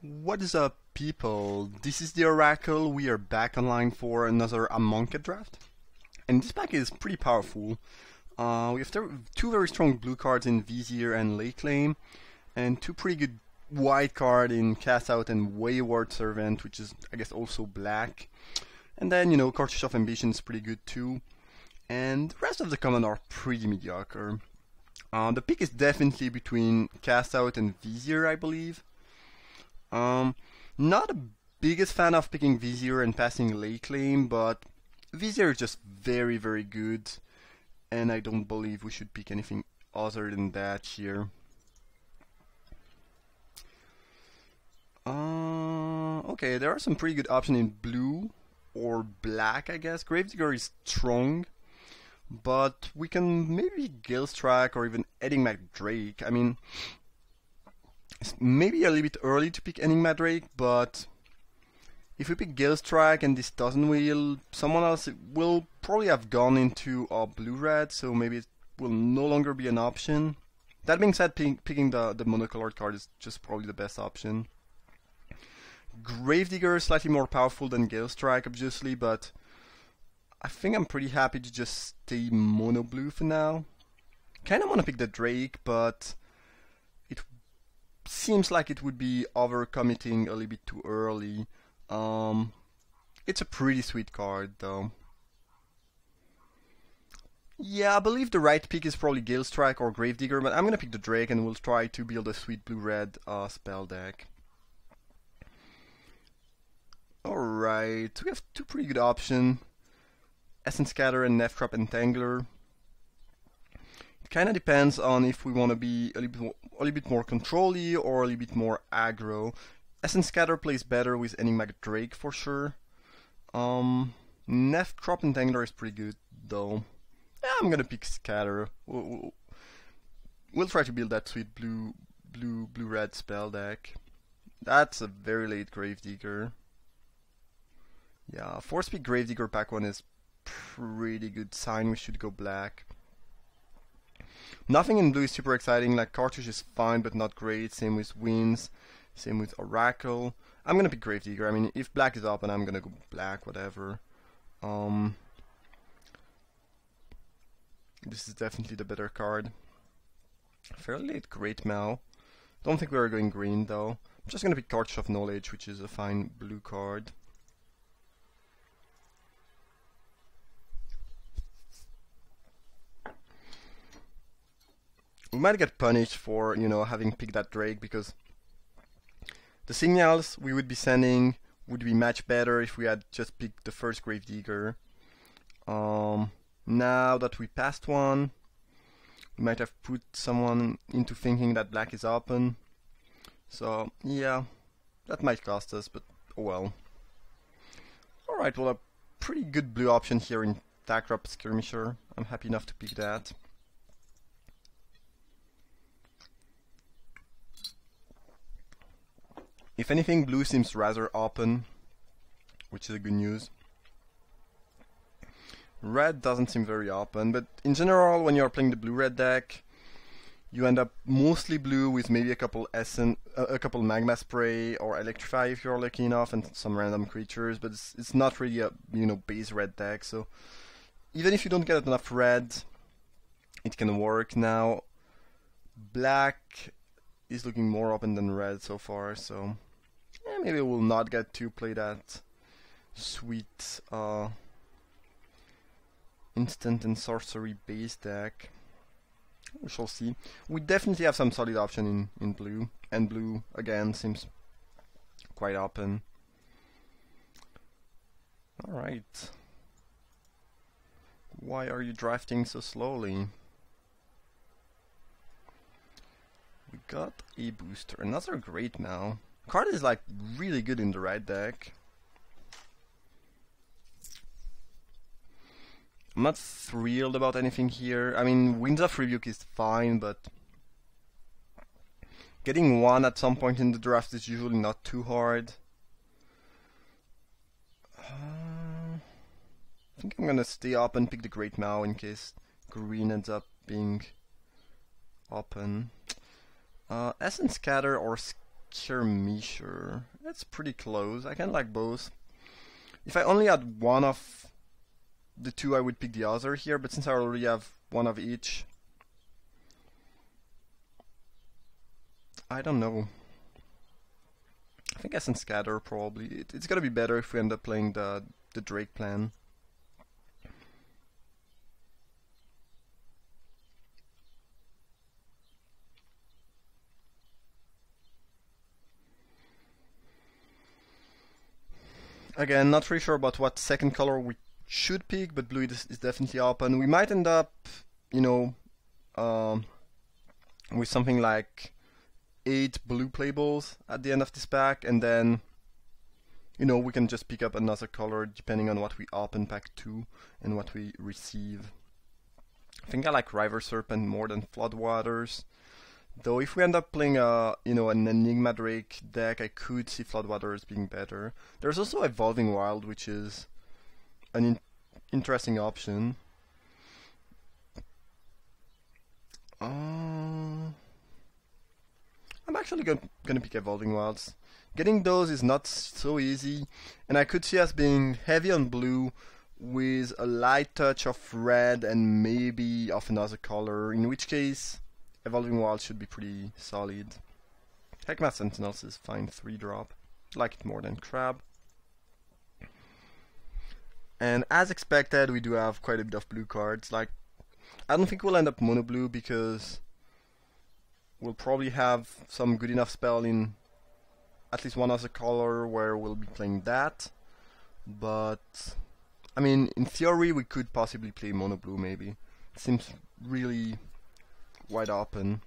What is up, people? This is the Oracle. We are back online for another Amonkhet draft. And this pack is pretty powerful. We have two very strong blue cards in Vizier and Lake Claim, and two pretty good white card in Cast Out and Wayward Servant, which is, I guess, also black. And then, Cartridge of Ambition is pretty good too. And the rest of the common are pretty mediocre. The pick is definitely between Cast Out and Vizier, I believe. Not the biggest fan of picking Vizier and passing Lake Claim, but Vizier is just very, very good, and I don't believe we should pick anything other than that here. Okay, there are some pretty good options in blue or black, I guess. Gravedigger is strong, but we can maybe Gilstrike or even Enigma Drake. I mean, it's maybe a little bit early to pick Enigma Drake, but if we pick Gilstrike and this doesn't wheel, someone else will probably have gone into our blue-red, so maybe it will no longer be an option. That being said, picking the monocolored card is just probably the best option. Gravedigger is slightly more powerful than Gilstrike, obviously, but I think I'm pretty happy to just stay mono blue for now. Kinda wanna pick the Drake, but it seems like it would be overcommitting a little bit too early. It's a pretty sweet card though. Yeah, I believe the right pick is probably Gilstrike or Gravedigger, but I'm gonna pick the Drake and we'll try to build a sweet blue-red spell deck. Alright, we have two pretty good options. Essence Scatter and Nephtrap Entangler. It kinda depends on if we wanna be a little bit more control-y or a little bit more aggro. Essence Scatter plays better with Enigma Drake for sure. Nephtrap Entangler is pretty good though. Yeah, I'm gonna pick Scatter. We'll try to build that sweet blue-red spell deck. That's a very late Gravedigger. Yeah, 4-speed Gravedigger pack 1 is pretty good sign. We should go black. Nothing in blue is super exciting, like Cartouche is fine but not great, same with Winds, same with Oracle. I'm gonna pick Gravedigger. I mean, if black is open, I'm gonna go black, whatever. This is definitely the better card. Fairly late Great Mao. Don't think we're going green though. I'm just gonna pick Cartouche of Knowledge, which is a fine blue card. We might get punished for, having picked that Drake, because the signals we would be sending would be much better if we had just picked the first Gravedigger. Now that we passed one, we might have put someone into thinking that black is open. So, yeah, that might cost us, but oh well. Alright, well, a pretty good blue option here in Takrop Skirmisher. I'm happy enough to pick that. If anything, blue seems rather open, which is a good news. Red doesn't seem very open, but in general, when you're playing the blue-red deck, you end up mostly blue with maybe a couple Magma Spray or Electrify if you're lucky enough, and some random creatures. But it's not really a base red deck. So even if you don't get enough red, it can work. Now, black is looking more open than red so far, so yeah, maybe we'll not get to play that sweet instant and sorcery base deck. We shall see. We definitely have some solid option in blue, and blue again seems quite open. Alright. Why are you drafting so slowly? We got a booster. Another Great Mao. Card is like really good in the right deck. I'm not thrilled about anything here. I mean, Winds of Rebuke is fine, but getting one at some point in the draft is usually not too hard. I think I'm gonna stay up and pick the Great Mao in case green ends up being open. Essence Scatter or Skirmisher. That's pretty close. I kind of like both. If I only had one of the two, I would pick the other here, but since I already have one of each, I don't know. I think Essence Scatter probably. It's gonna be better if we end up playing the Drake plan. Again, not really sure about what second color we should pick, but blue is definitely open. We might end up, you know, with something like 8 blue playballs at the end of this pack, and then, you know, we can just pick up another color depending on what we open pack 2 and what we receive. I think I like River Serpent more than Floodwaters. Though if we end up playing you know, an Enigma Drake deck, I could see Floodwaters being better. There's also Evolving Wild, which is an interesting option. I'm actually gonna pick Evolving Wilds. Getting those is not so easy, and I could see us being heavy on blue with a light touch of red and maybe of another color, in which case Evolving Wild should be pretty solid. Heckma Sentinels is fine 3-drop. Like it more than Crab. And as expected, we do have quite a bit of blue cards. Like, I don't think we'll end up mono blue because we'll probably have some good enough spell in at least one other color where we'll be playing that. But I mean, in theory, we could possibly play mono blue maybe. It seems really wide open.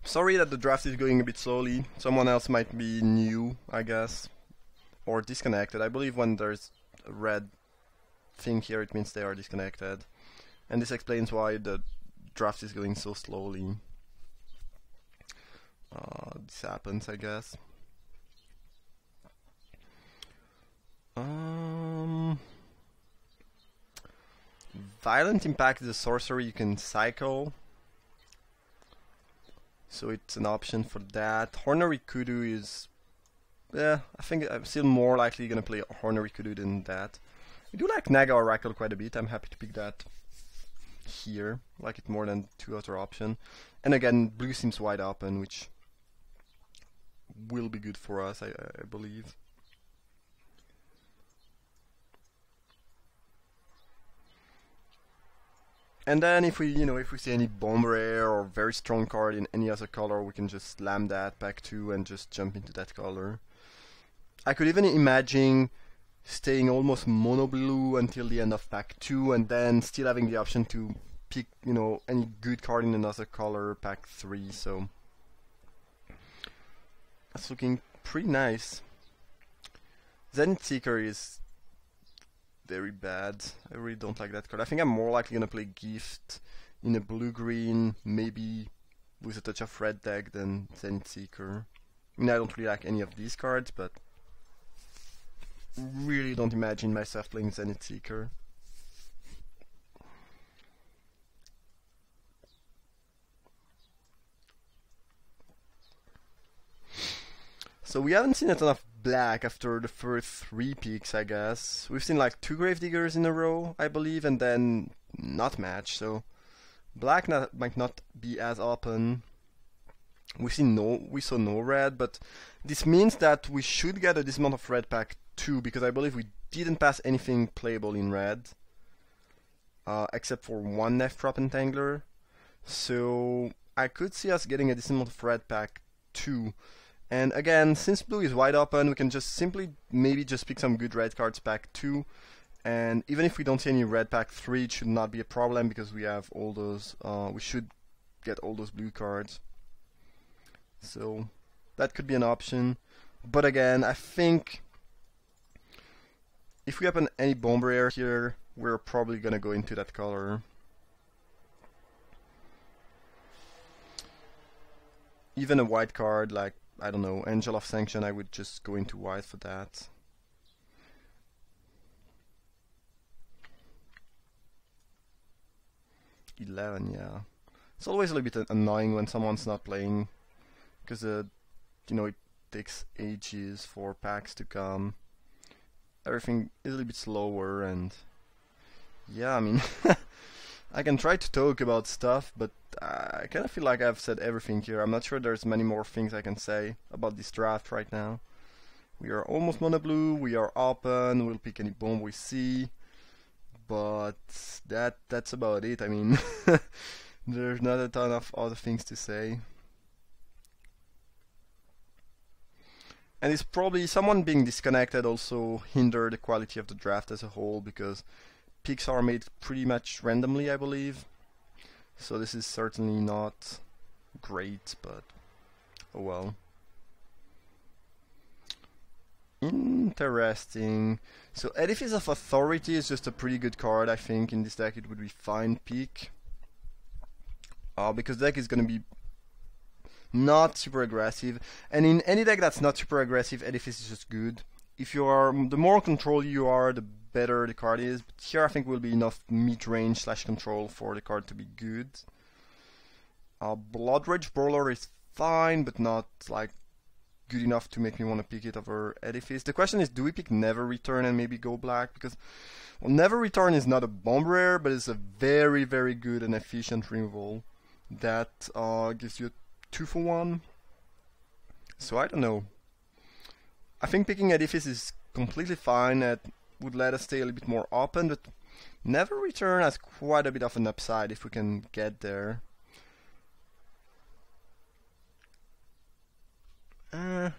Sorry that the draft is going a bit slowly. Someone else might be new, I guess, or disconnected. I believe when there's a red thing here, it means they are disconnected, and this explains why the draft is going so slowly. This happens, I guess. Violent Impact is a sorcery you can cycle, so it's an option for that. Hornery Kudu is, yeah, I think I'm still more likely gonna play Hornery Kudu than that. I do like Naga Oracle quite a bit. I'm happy to pick that here. Like it more than 2 other options. And again, blue seems wide open, which will be good for us, I believe. And then if we, you know, if we see any bomb rare or very strong card in any other color, we can just slam that pack 2 and just jump into that color. I could even imagine staying almost mono blue until the end of pack 2 and then still having the option to pick, you know, any good card in another color pack 3. So that's looking pretty nice. Zenith Seeker is very bad. I really don't like that card. I think I'm more likely gonna play Gift in a blue-green, maybe with a touch of red deck than Zenith Seeker. I mean, I don't really like any of these cards, but really don't imagine myself playing Zenith Seeker. So we haven't seen a ton of black after the first 3 picks, I guess. We've seen like 2 Gravediggers in a row, I believe, and then not match. So black might not be as open. We saw no red, but this means that we should get a decent amount of red pack 2, because I believe we didn't pass anything playable in red, except for 1 Nephtrop Entangler. So I could see us getting a decent amount of red pack 2. And again, since blue is wide open, we can just simply maybe just pick some good red cards pack 2. And even if we don't see any red pack 3, it should not be a problem because we have all those, we should get all those blue cards. So that could be an option. But again, I think if we open any bomb rare here, we're probably gonna go into that color. Even a white card like, I don't know, Angel of Sanction, I would just go into white for that. 11, yeah. It's always a little bit annoying when someone's not playing, because you know, it takes ages for packs to come. Everything is a little bit slower, and yeah, I mean, I can try to talk about stuff, but I kind of feel like I've said everything here. I'm not sure there's many more things I can say about this draft right now. We are almost mono blue, we are open, we'll pick any bomb we see, but that's about it. I mean, there's not a ton of other things to say. And it's probably someone being disconnected also hinder the quality of the draft as a whole, because picks are made pretty much randomly, I believe. So this is certainly not great, but oh well. Interesting. So Edifice of Authority is just a pretty good card, I think. In this deck it would be fine pick. Because the deck is gonna be not super aggressive, and in any deck that's not super aggressive, Edifice is just good. If you are, the more control you are, the better the card is. But here I think will be enough mid-range slash control for the card to be good. Blood Rage Brawler is fine, but not like good enough to make me want to pick it over Edifice. The question is, do we pick Never Return and maybe go black? Because, well, Never Return is not a bomb rare, but it's a very, very good and efficient removal that gives you a 2-for-1. So I don't know. I think picking Edifice is completely fine. It would let us stay a little bit more open, but Never Return has quite a bit of an upside if we can get there.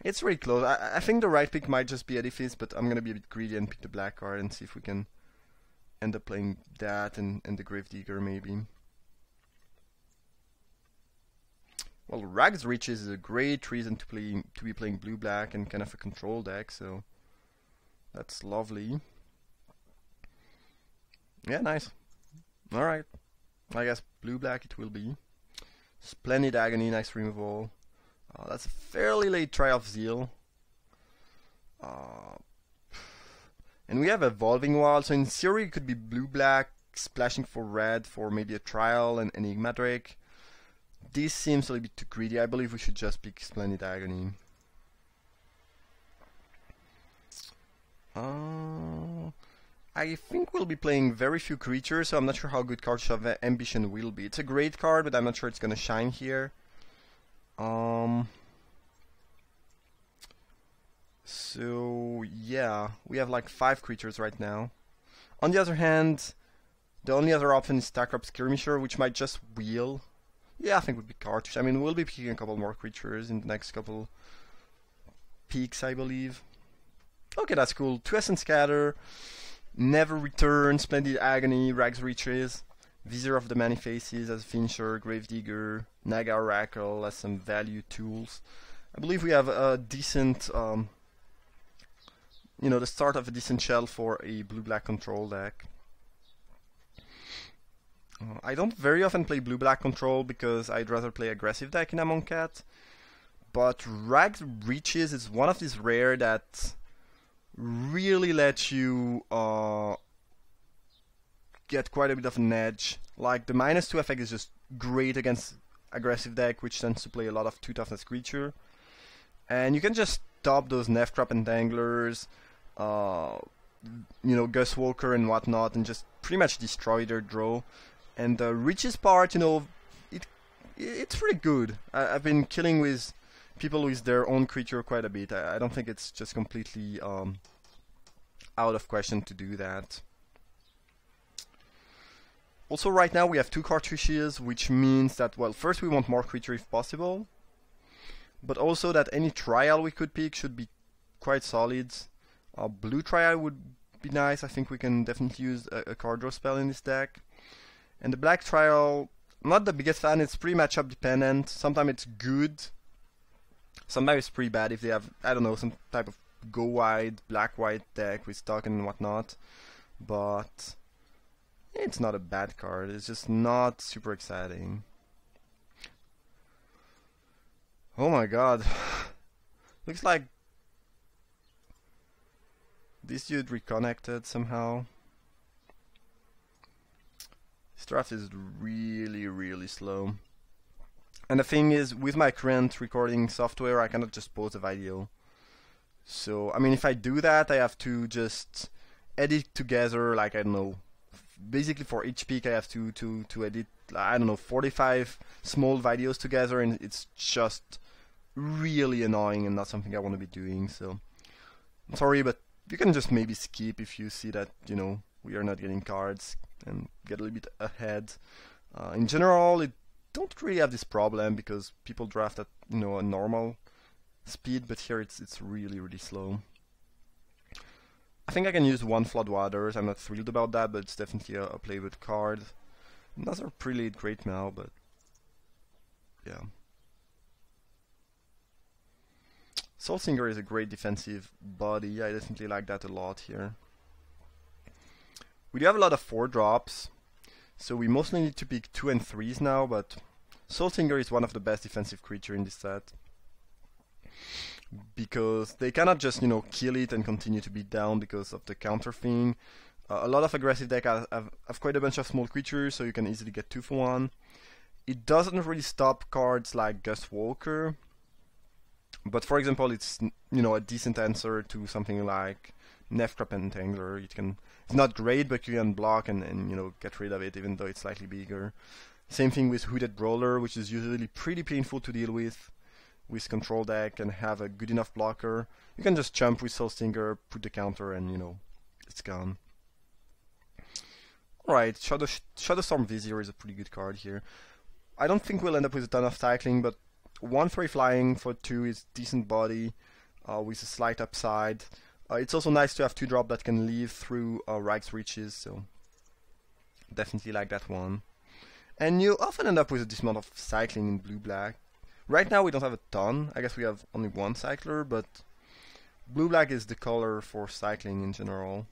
It's really close. I think the right pick might just be Edifice, but I'm gonna be a bit greedy and pick the black card and see if we can end up playing that and the Gravedigger maybe. Well, Rags Riches is a great reason to be playing blue-black and kind of a control deck, so that's lovely. Yeah, nice. Alright. I guess blue-black it will be. Splendid Agony, nice removal. That's a fairly late Trial of Zeal. And we have Evolving Wild, so in theory it could be blue-black, splashing for red for maybe a Trial and Enigma Drake. This seems a little bit too greedy. I believe we should just pick Splendid Agony. I think we'll be playing very few creatures, so I'm not sure how good Card of Ambition will be. It's a great card, but I'm not sure it's gonna shine here. So yeah, we have like 5 creatures right now. On the other hand, the only other option is Stack-Up Skirmisher, which might just wheel. Yeah, I think would be Cartouche. I mean, we'll be picking a couple more creatures in the next couple peaks, I believe. Okay, that's cool. 2 Essence Scatter, Never Return, Splendid Agony, Rags Riches, Vizier of the Many Faces as Finisher, Gravedigger, Naga Oracle as some value tools. I believe we have a decent, you know, the start of a decent shell for a blue-black control deck. I don't very often play blue-black control because I'd rather play aggressive deck in Amonkhet, but Rags Riches is one of these rare that really lets you get quite a bit of an edge. Like the -2 effect is just great against aggressive deck, which tends to play a lot of 2 toughness creature, and you can just stop those Neftrap Entanglers, you know, Gus Walker and whatnot, and just pretty much destroy their draw. And the Riches part, you know, it's pretty good. I've been killing with people with their own creature quite a bit. I don't think it's just completely out of question to do that. Also, right now we have 2 cartouches, which means that, well, first we want more creature if possible, but also that any trial we could pick should be quite solid. Blue trial would be nice. I think we can definitely use a card draw spell in this deck. And the black trial, I'm not the biggest fan. It's pretty matchup dependent. Sometimes it's good, sometimes it's pretty bad if they have, I don't know, some type of go wide, black-white deck with stock and whatnot. But it's not a bad card, it's just not super exciting. Oh my god. Looks like this dude reconnected somehow. draft is really slow. And the thing is, with my current recording software, I cannot just pause the video. So, I mean, if I do that, I have to just edit together, like, I don't know, basically for each peak I have to edit, I don't know, 45 small videos together, and it's just really annoying and not something I want to be doing. So, I'm sorry, but you can just maybe skip if you see that, you know, we are not getting cards and get a little bit ahead. In general, it don't really have this problem because people draft at, you know, a normal speed, but here it's really slow. I think I can use one Floodwaters. I'm not thrilled about that, but it's definitely a playable card. Another pre-late Great Mail, but yeah. Soul Singer is a great defensive body. I definitely like that a lot here. We do have a lot of 4-drops, so we mostly need to pick 2 and 3s now, but Soul Singer is one of the best defensive creatures in this set. Because they cannot just, you know, kill it and continue to beat down because of the counter thing. A lot of aggressive decks have quite a bunch of small creatures, so you can easily get 2 for 1. It doesn't really stop cards like Gust Walker, but for example, it's, you know, a decent answer to something like Nefcrop Entangler. It's not great, but you can block and you know, get rid of it, even though it's slightly bigger. Same thing with Hooded Brawler, which is usually pretty painful to deal with control deck and have a good enough blocker. You can just jump with Soul Stinger, put the counter, and you know, it's gone. Alright, Shadowstorm Vizier is a pretty good card here. I don't think we'll end up with a ton of cycling, but 1/3 flying for 2 is decent body with a slight upside. It's also nice to have 2-drop that can leave through Rags Reaches, so definitely like that one. And you often end up with a decent amount of cycling in blue-black. Right now we don't have a ton. I guess we have only 1 cycler, but blue-black is the color for cycling in general.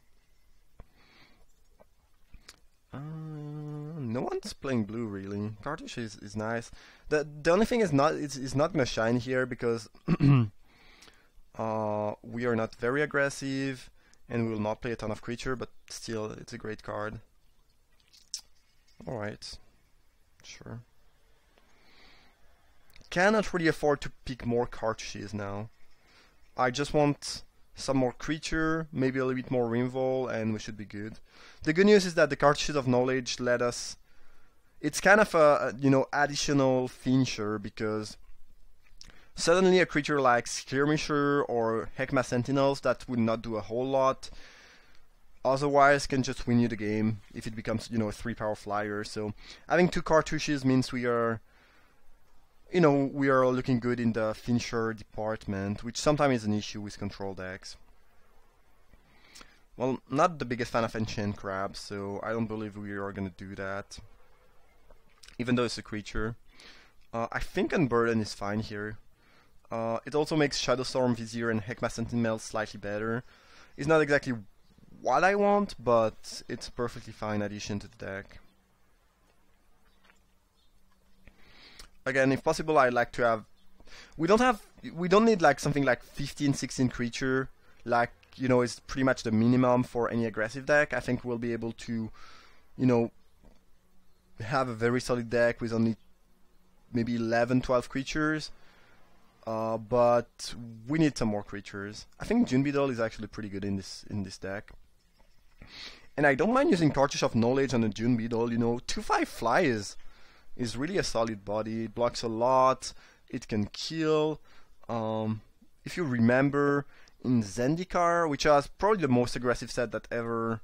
No one's playing blue really. Cartouche is nice. The only thing is it's not gonna shine here because we are not very aggressive and we will not play a ton of creature, but still it's a great card. Alright. Sure. Cannot really afford to pick more cartouches now. I just want some more creature, maybe a little bit more Rimvol, and we should be good. The good news is that the cartouches of knowledge let us. It's kind of a, you know, additional finisher, because suddenly a creature like Skirmisher or Heckma Sentinels that would not do a whole lot otherwise can just win you the game if it becomes, you know, a 3-power flyer. So having 2 cartouches means we are, you know, we are looking good in the finisher department, which sometimes is an issue with control decks. Well, not the biggest fan of Enchant Crab, so I don't believe we are gonna do that, even though it's a creature. I think Unburden is fine here. It also makes Shadowstorm Vizier and Heckma Sentinel slightly better. It's not exactly what I want, but it's a perfectly fine addition to the deck. Again, if possible, I'd like to have. We don't need like something like 15, 16 creature, like, you know, is pretty much the minimum for any aggressive deck. I think we'll be able to, you know, have a very solid deck with only maybe 11, 12 creatures. But we need some more creatures. I think June Beetle is actually pretty good in this deck. And I don't mind using Cartouche of Knowledge on the June Beetle. You know, 2/5 fly is really a solid body. It blocks a lot. It can kill. If you remember, in Zendikar, which was probably the most aggressive set that ever,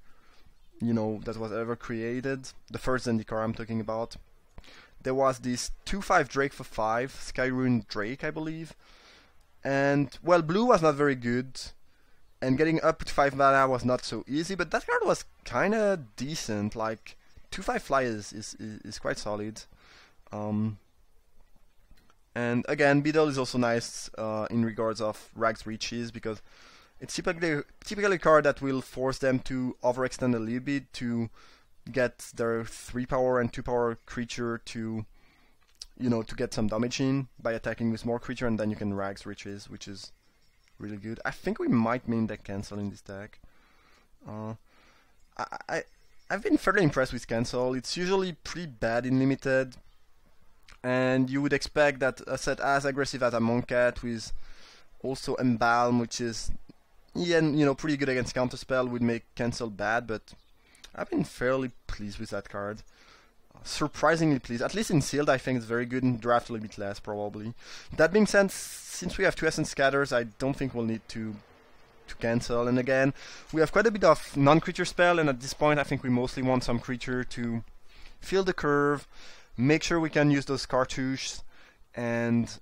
you know, that was ever created, the first Zendikar I'm talking about, there was this 2/5 Drake for 5, Skyrune Drake, I believe. And, well, blue was not very good, and getting up to 5 mana was not so easy, but that card was kinda decent. Like, 2/5 fly is quite solid. And again, Beetle is also nice in regards of Rags Reaches, because it's typically a card that will force them to overextend a little bit to get their 3-power and 2-power creature to, you know, to get some damage in by attacking with more creature, and then you can Rags Reaches, which is really good. I think we might main deck cancel in this deck. I've been fairly impressed with Cancel. It's usually pretty bad in Limited, and you would expect that a set as aggressive as Amonkhet with also Embalm, which is pretty good against Counterspell, would make Cancel bad, but I've been fairly pleased with that card. Surprisingly pleased. At least in sealed, I think it's very good. In draft, a little bit less, probably. That being said, since we have 2 Essence Scatters, I don't think we'll need to cancel. And again, we have quite a bit of non-creature spell, and at this point, I think we mostly want some creature to fill the curve, make sure we can use those cartouches, and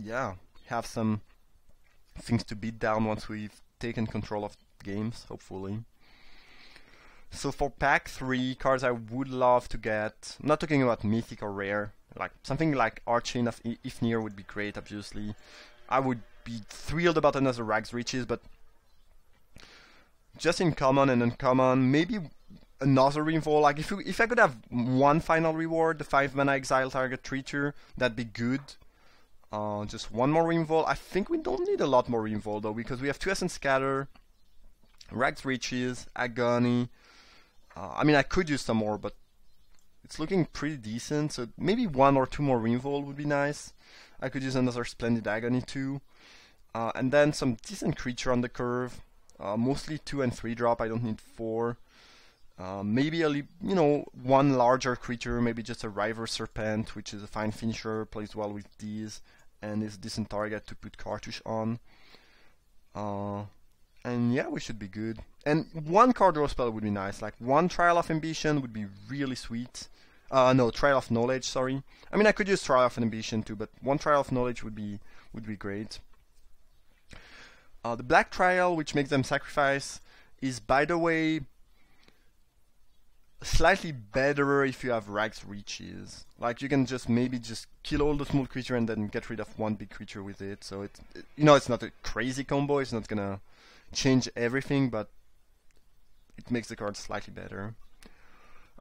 yeah, have some things to beat down once we've taken control of games, hopefully. So for pack 3, cards I would love to get, I'm not talking about mythic or rare, like something like Archchain of Ifnir would be great, obviously. I would be thrilled about another Rags Riches, but just in common and uncommon, maybe another removal. Like if I could have one final reward, the 5 mana exile target creature, that'd be good. Just one more removal. I think we don't need a lot more removal though, because we have 2 Essence Scatter, Rags Riches, Agony. I mean, I could use some more, but it's looking pretty decent, so maybe 1 or 2 more removal would be nice. I could use another Splendid Agony too. And then some decent creature on the curve. Mostly 2 and 3 drop, I don't need 4. Maybe one larger creature, maybe just a River Serpent, which is a fine finisher, plays well with these, and is a decent target to put cartouche on. And yeah, we should be good. And 1 card draw spell would be nice, like 1 Trial of Ambition would be really sweet. No, Trial of Knowledge, sorry. I mean, I could use Trial of Ambition too, but 1 Trial of Knowledge would be great. The Black Trial, which makes them sacrifice, is, by the way, slightly better if you have Rags Riches. Like, you can maybe just kill all the small creature and then get rid of 1 big creature with it. So it's not a crazy combo, it's not gonna change everything, but it makes the card slightly better.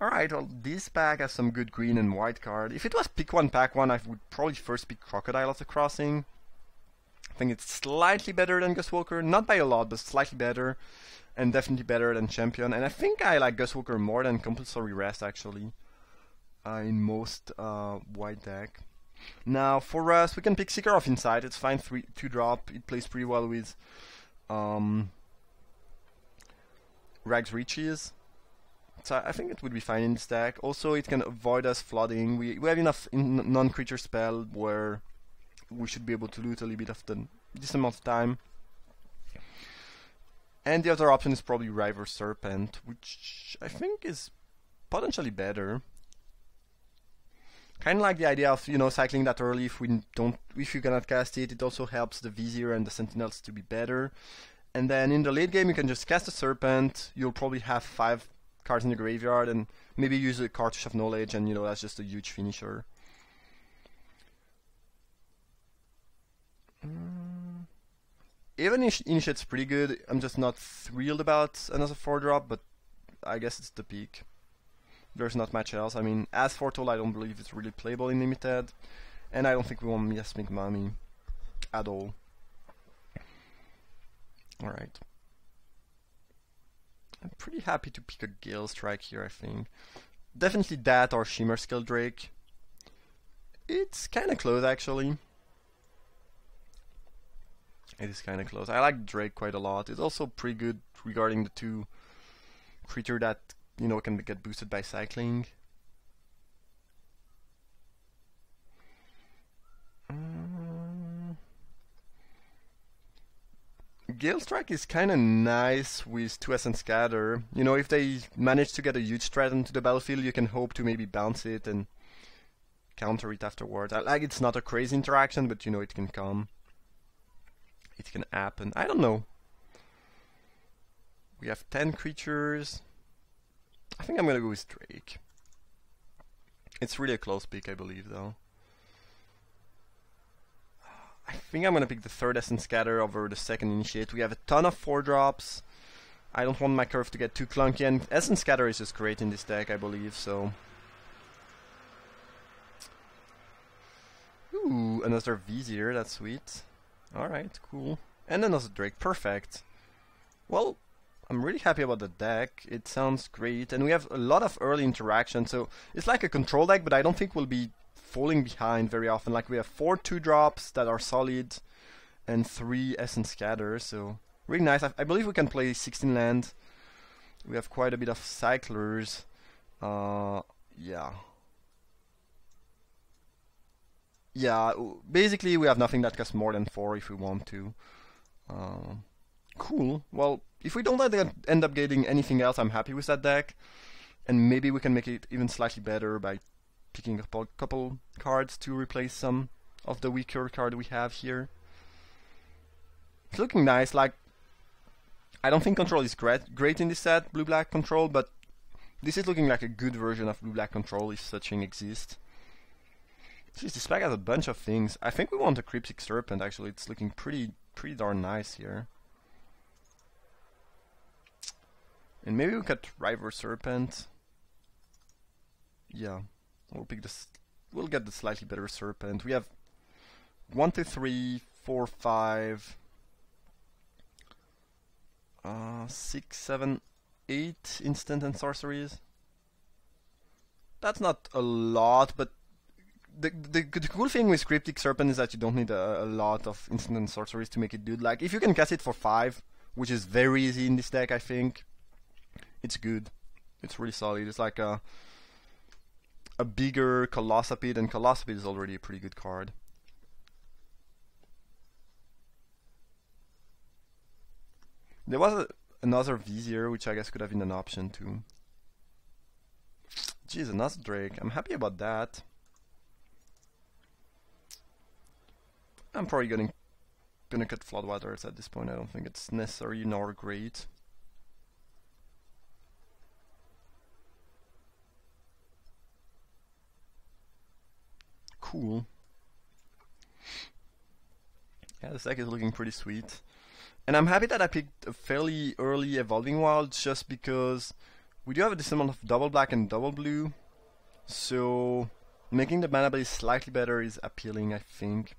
Alright, well, this pack has some good green and white card. If it was pick 1, pack 1, I would probably first pick Crocodile of the Crossing. I think it's slightly better than Gustwalker, not by a lot, but slightly better, and definitely better than Champion. And I think I like Gustwalker more than Compulsory Rest, actually, in most white deck. Now, for us, we can pick Seeker of Insight. It's fine, 2 drop. It plays pretty well with Rags Riches. So I think it would be fine in this deck. Also, it can avoid us flooding. We have enough non-creature spell where we should be able to loot a little bit of this amount of time. And the other option is probably River Serpent, which I think is potentially better. Kind of like the idea of cycling that early if you cannot cast it. It also helps the Vizier and the Sentinels to be better. And then in the late game you can just cast a Serpent. You'll probably have 5 cards in the graveyard and maybe use a Cartouche of Knowledge, and that's just a huge finisher. Even Initiate's pretty good. I'm just not thrilled about another 4 drop, but I guess it's the peak. There's not much else. I mean, as Foretold, I don't believe it's really playable in Limited, and I don't think we want Miasmic Mummy at all. Alright. I'm pretty happy to pick a Gale Strike here, I think. Definitely that or Shimmer Skill Drake. It's kinda close, actually. It is kinda close. I like Drake quite a lot. It's also pretty good regarding the 2 creature that, can get boosted by cycling. Gale Strike is kinda nice with 2 Essence Scatter. If they manage to get a huge threat into the battlefield, you can hope to maybe bounce it and counter it afterwards. It's not a crazy interaction, but it can come. It can happen. I don't know. We have 10 creatures. I think I'm gonna go with Drake. It's really a close pick, I believe, though. I think I'm gonna pick the 3rd Essence Scatter over the 2nd Initiate. We have a ton of 4 drops. I don't want my curve to get too clunky, and Essence Scatter is just great in this deck, I believe, so... Ooh, another Vizier, that's sweet. Alright, cool. And another Drake, perfect. Well, I'm really happy about the deck. It sounds great, and we have a lot of early interaction, so it's like a control deck, but I don't think we'll be falling behind very often. Like, we have 4 2-drops that are solid, and 3 Essence Scatter, so really nice. I believe we can play 16 land. We have quite a bit of cyclers. Yeah. Yeah, basically we have nothing that costs more than 4 if we want to. Cool. Well, if we don't end up getting anything else, I'm happy with that deck. And maybe we can make it even slightly better by picking up a couple cards to replace some of the weaker card we have here. It's looking nice. Like, I don't think control is great in this set, blue-black control, but this is looking like a good version of blue-black control if such thing exists. Jeez, this pack has a bunch of things. I think we want a Cryptic Serpent, actually. It's looking pretty darn nice here. And maybe we could River Serpent. Yeah, we'll pick this. We'll get the slightly better Serpent. We have 1, 2, 3, 4, 5, 6, 7, 8 instant and sorceries. That's not a lot, but the cool thing with Cryptic Serpent is that you don't need a lot of instant and sorceries to make it good. Like, if you can cast it for 5, which is very easy in this deck, I think, it's good. It's really solid. It's like a bigger Colossopid, and Colossopid is already a pretty good card. There was another Vizier, which I guess could have been an option too. Jeez, another Drake. I'm happy about that. I'm probably gonna cut Floodwaters at this point. I don't think it's necessary nor great. Cool. Yeah, this deck is looking pretty sweet. And I'm happy that I picked a fairly early Evolving Wild, just because we do have a decent amount of double black and double blue. So making the mana base slightly better is appealing, I think.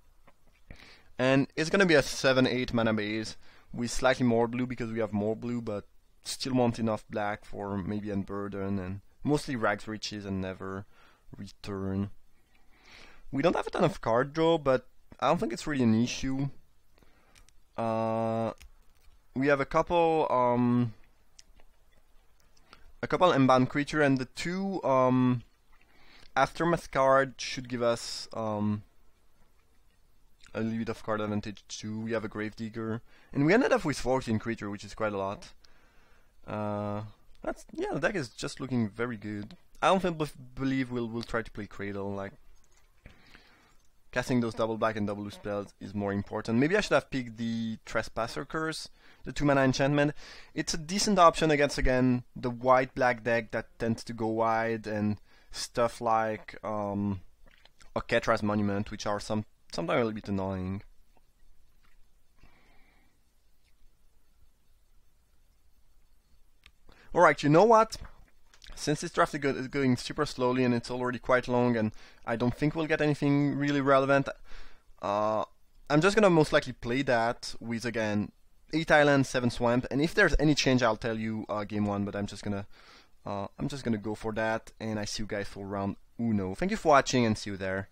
And it's gonna be a 7-8 mana base with slightly more blue because we have more blue, but still want enough black for maybe Unburden and mostly Rags Riches and Never Return. We don't have a ton of card draw, but I don't think it's really an issue. We have a couple Unbound Creature, and the 2 Aftermath card should give us a little bit of card advantage too. We have a Gravedigger, and we ended up with 14 creature, which is quite a lot. The deck is just looking very good. I don't believe we'll try to play Cradle. Like, casting those double black and double blue spells is more important. Maybe I should have picked the Trespasser Curse, the 2-mana enchantment. It's a decent option against, again, the white-black deck that tends to go wide, and stuff like Oketra's Monument, which are sometimes a little bit annoying. Alright, you know what? Since this draft is going super slowly and it's already quite long, and I don't think we'll get anything really relevant, I'm just gonna most likely play that with, again, 8 islands, 7 swamp, and if there's any change I'll tell you game 1, but I'm just gonna go for that, and I see you guys for round uno. Thank you for watching, and see you there.